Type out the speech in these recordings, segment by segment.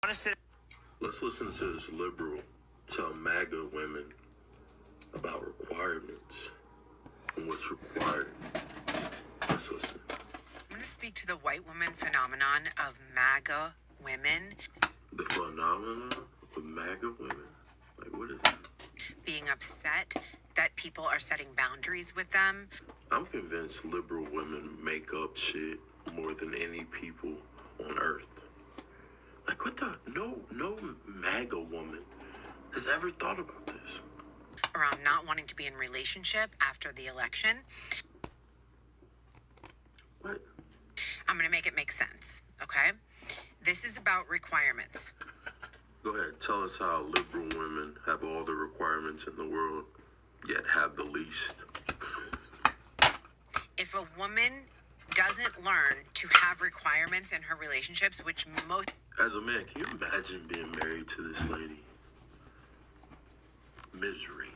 Let's listen to this liberal tell MAGA women about requirements and what's required. Let's listen. I'm going to speak to the white woman phenomenon of MAGA women. The phenomenon of MAGA women? Like, what is that? Being upset that people are setting boundaries with them. I'm convinced liberal women make up shit more than any people on earth. Like, what the? No MAGA woman has ever thought about this. Around not wanting to be in relationship after the election. What? I'm going to make it make sense, okay? This is about requirements. Go ahead, tell us how liberal women have all the requirements in the world, yet have the least. If a woman doesn't learn to have requirements in her relationships, which most... As a man, can you imagine being married to this lady? Misery.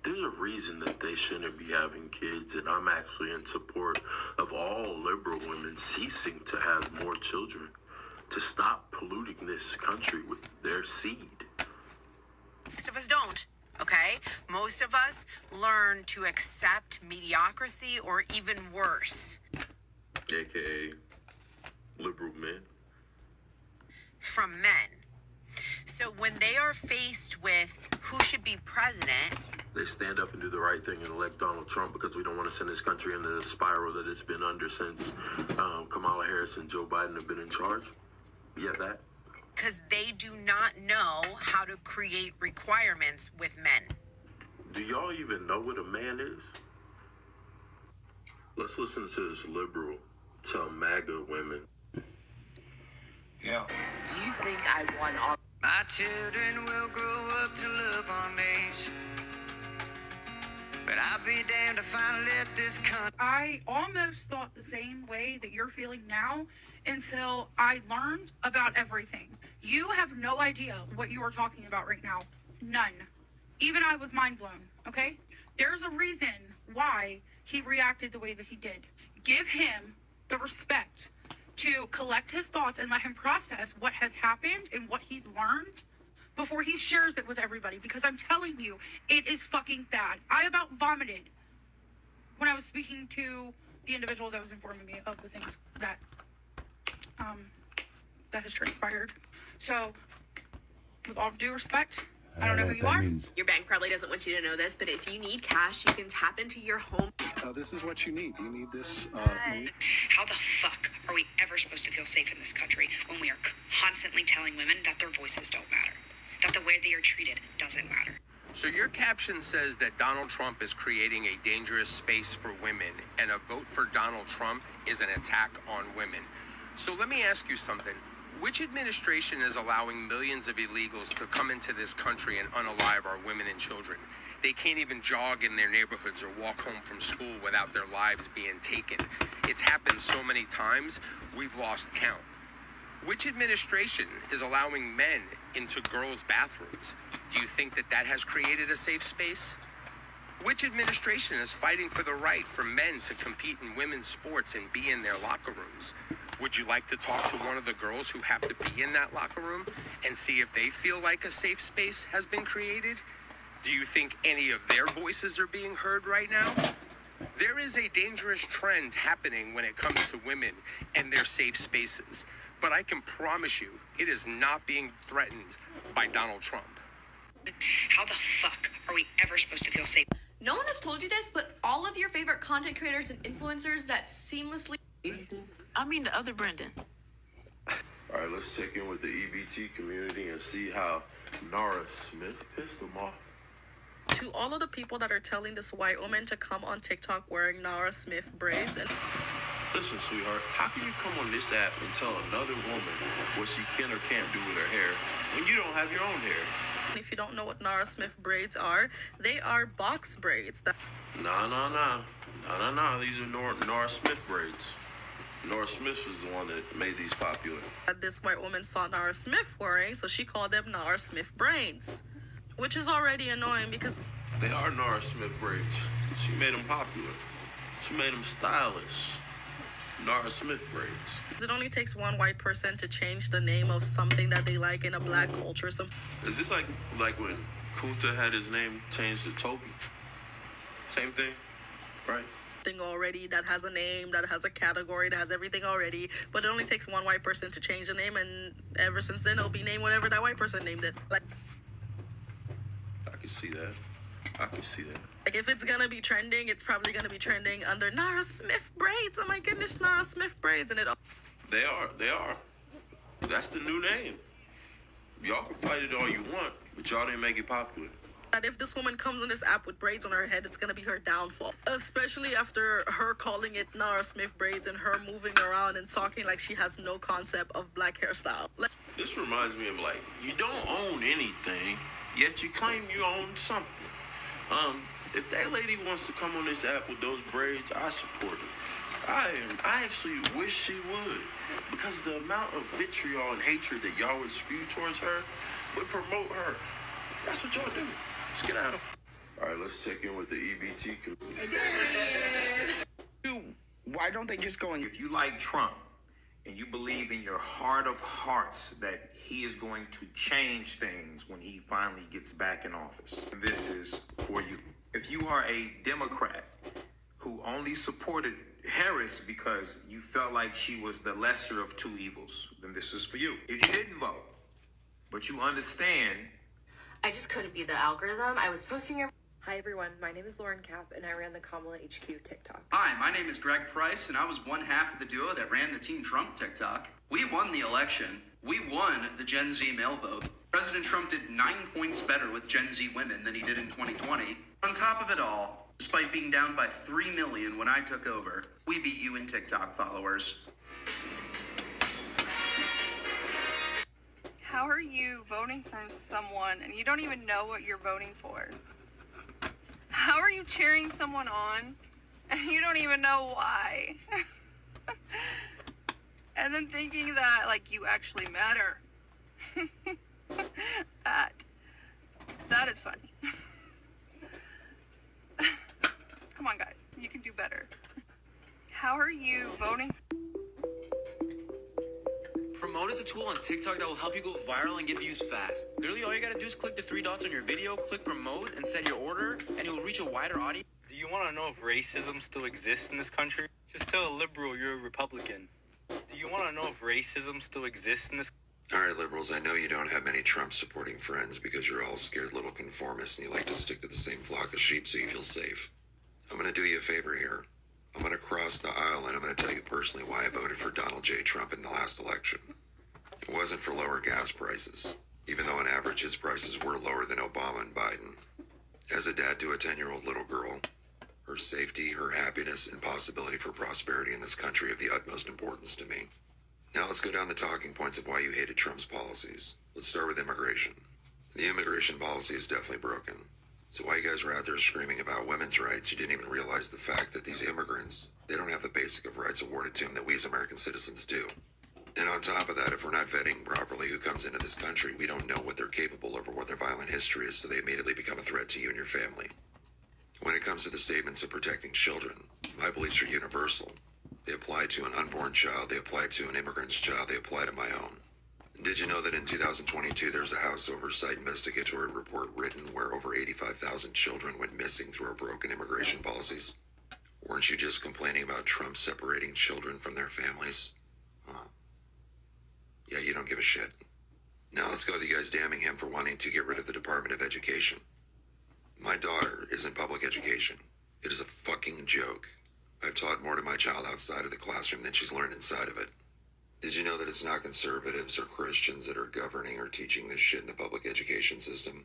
There's a reason that they shouldn't be having kids, and I'm actually in support of all liberal women ceasing to have more children, to stop polluting this country with their seed. Most of us don't, okay? Most of us learn to accept mediocrity or even worse. AKA liberal men. From men. So when they are faced with who should be president, they stand up and do the right thing and elect Donald Trump because we don't want to send this country into the spiral that it's been under since Kamala Harris and Joe Biden have been in charge. Yeah, that. Because they do not know how to create requirements with men. Do y'all even know what a man is? Let's listen to this liberal tell MAGA women. Yeah. Do you think I want all... My children will grow up to love our nation. But I'll be damned if I let this country... I almost thought the same way that you're feeling now until I learned about everything. You have no idea what you are talking about right now. None. Even I was mind blown, okay? There's a reason why he reacted the way that he did. Give him the respect to collect his thoughts and let him process what has happened and what he's learned before he shares it with everybody. Because I'm telling you, it is fucking bad. I about vomited when I was speaking to the individual that was informing me of the things that that has transpired. So, with all due respect, I don't know who you are. Your bank probably doesn't want you to know this, but if you need cash, you can tap into your home. This is what you need. You need this. How the fuck are we ever supposed to feel safe in this country when we are constantly telling women that their voices don't matter? That the way they are treated doesn't matter? So your caption says that Donald Trump is creating a dangerous space for women, and a vote for Donald Trump is an attack on women. So let me ask you something. Which administration is allowing millions of illegals to come into this country and unalive our women and children? They can't even jog in their neighborhoods or walk home from school without their lives being taken. It's happened so many times, we've lost count. Which administration is allowing men into girls' bathrooms? Do you think that that has created a safe space? Which administration is fighting for the right for men to compete in women's sports and be in their locker rooms? Would you like to talk to one of the girls who have to be in that locker room and see if they feel like a safe space has been created? Do you think any of their voices are being heard right now? There is a dangerous trend happening when it comes to women and their safe spaces, but I can promise you it is not being threatened by Donald Trump. How the fuck are we ever supposed to feel safe? No one has told you this, but all of your favorite content creators and influencers that seamlessly... I mean the other Brendan. All right, let's check in with the EBT community and see how Nara Smith pissed them off. To all of the people that are telling this white woman to come on TikTok wearing Nara Smith braids and... Listen, sweetheart, how can you come on this app and tell another woman what she can or can't do with her hair when you don't have your own hair? If you don't know what Nara Smith braids are, they are box braids. Nah. These are Nora Smith braids. Nora Smith is the one that made these popular. This white woman saw Nara Smith wearing, so she called them Nara Smith braids, which is already annoying because... They are Nora Smith braids. She made them popular. She made them stylish. Nara Smith braids. It only takes one white person to change the name of something that they like in a black culture. Is this like when Kunta had his name changed to Toby? Same thing, right? Thing already that has a name, that has a category, that has everything already. But it only takes one white person to change the name, and ever since then it'll be named whatever that white person named it. Like I can see that. I can see that. Like if it's gonna be trending, it's probably gonna be trending under Nara Smith braids. Oh my goodness, Nara Smith braids, and it. They are. That's the new name. Y'all can fight it all you want, but y'all didn't make it popular. That if this woman comes on this app with braids on her head, it's gonna be her downfall. Especially after her calling it Nara Smith braids and her moving around and talking like she has no concept of black hairstyle. Like, This reminds me of like, you don't own anything, yet you claim you own something. If that lady wants to come on this app with those braids, I support it. I actually wish she would, because the amount of vitriol and hatred that y'all would spew towards her would promote her. That's what y'all do. Let's get at them. All right, let's check in with the EBT community. Why don't they just go and... If you like Trump and you believe in your heart of hearts that he is going to change things when he finally gets back in office, this is for you. If you are a Democrat who only supported Harris because you felt like she was the lesser of two evils, then this is for you. If you didn't vote, but you understand... I just couldn't be the algorithm. I was posting your... Hi everyone, my name is Lauren Kapp and I ran the Kamala HQ TikTok. Hi, my name is Greg Price and I was one half of the duo that ran the Team Trump TikTok. We won the election. We won the Gen Z male vote. President Trump did 9 points better with Gen Z women than he did in 2020. On top of it all, despite being down by 3 million when I took over, we beat you in TikTok followers. How are you voting for someone and you don't even know what you're voting for? How are you cheering someone on and you don't even know why? And then thinking that, like, you actually matter. That is funny. Come on, guys. You can do better. How are you voting? Promote is a tool on TikTok that will help you go viral and get views fast. Literally, all you gotta do is click the 3 dots on your video, click promote, and set your order, and it will reach a wider audience. Do you want to know if racism still exists in this country? Just tell a liberal you're a Republican. Do you want to know if racism still exists in this? All right, liberals, I know you don't have many Trump-supporting friends because you're all scared little conformists and you like to stick to the same flock of sheep so you feel safe. I'm going to do you a favor here. I'm going to cross the aisle and I'm going to tell you personally why I voted for Donald J. Trump in the last election. It wasn't for lower gas prices, even though on average his prices were lower than Obama and Biden. As a dad to a 10-year-old little girl, her safety, her happiness, and possibility for prosperity in this country have the utmost importance to me. Now let's go down the talking points of why you hated Trump's policies. Let's start with immigration. The immigration policy is definitely broken. So while you guys were out there screaming about women's rights, you didn't even realize the fact that these immigrants, they don't have the basic of rights awarded to them that we as American citizens do. And on top of that, if we're not vetting properly who comes into this country, we don't know what they're capable of or what their violent history is, so they immediately become a threat to you and your family. When it comes to the statements of protecting children, my beliefs are universal. They apply to an unborn child, they apply to an immigrant's child, they apply to my own. Did you know that in 2022 there's a House Oversight Investigatory Report written where over 85,000 children went missing through our broken immigration policies? Weren't you just complaining about Trump separating children from their families? Yeah, you don't give a shit. Now let's go with you guys damning him for wanting to get rid of the Department of Education. My daughter is in public education. It is a fucking joke. I've taught more to my child outside of the classroom than she's learned inside of it. Did you know that it's not conservatives or Christians that are governing or teaching this shit in the public education system?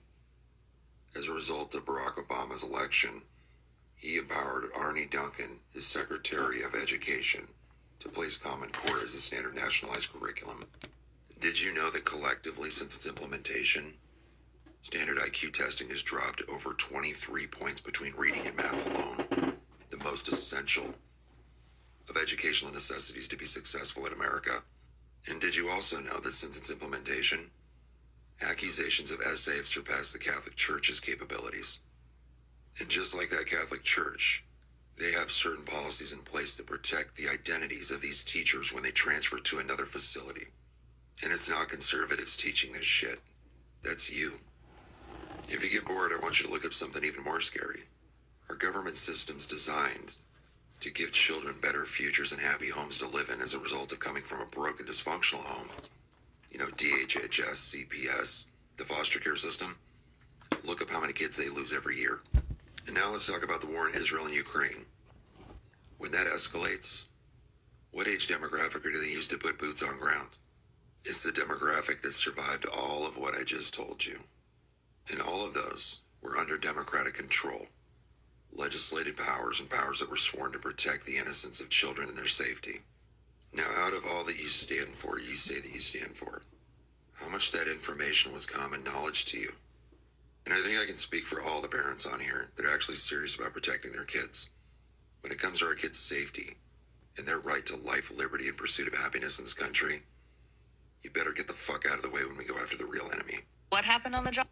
As a result of Barack Obama's election, he empowered Arne Duncan, his Secretary of Education, to place Common Core as a standard nationalized curriculum. Did you know that collectively since its implementation, standard IQ testing has dropped over 23 points between reading and math alone, the most essential of educational necessities to be successful in America? And did you also know that since its implementation, accusations of SA have surpassed the Catholic Church's capabilities? And just like that Catholic Church, They have certain policies in place that protect the identities of these teachers when they transfer to another facility. And it's not conservatives teaching this shit. That's you. If you get bored, I want you to look up something even more scary. Our government system's designed to give children better futures and happy homes to live in as a result of coming from a broken, dysfunctional home. You know, DHHS, CPS, the foster care system. Look up how many kids they lose every year. And now let's talk about the war in Israel and Ukraine. When that escalates, what age demographic do they use to put boots on ground? It's the demographic that survived all of what I just told you. And all of those were under Democratic control. Legislative powers and powers that were sworn to protect the innocence of children and their safety. Now, out of all that you stand for, you say that you stand for, how much that information was common knowledge to you? And I think I can speak for all the parents on here that are actually serious about protecting their kids. When it comes to our kids' safety and their right to life, liberty, and pursuit of happiness in this country, you better get the fuck out of the way when we go after the real enemy. What happened on the job?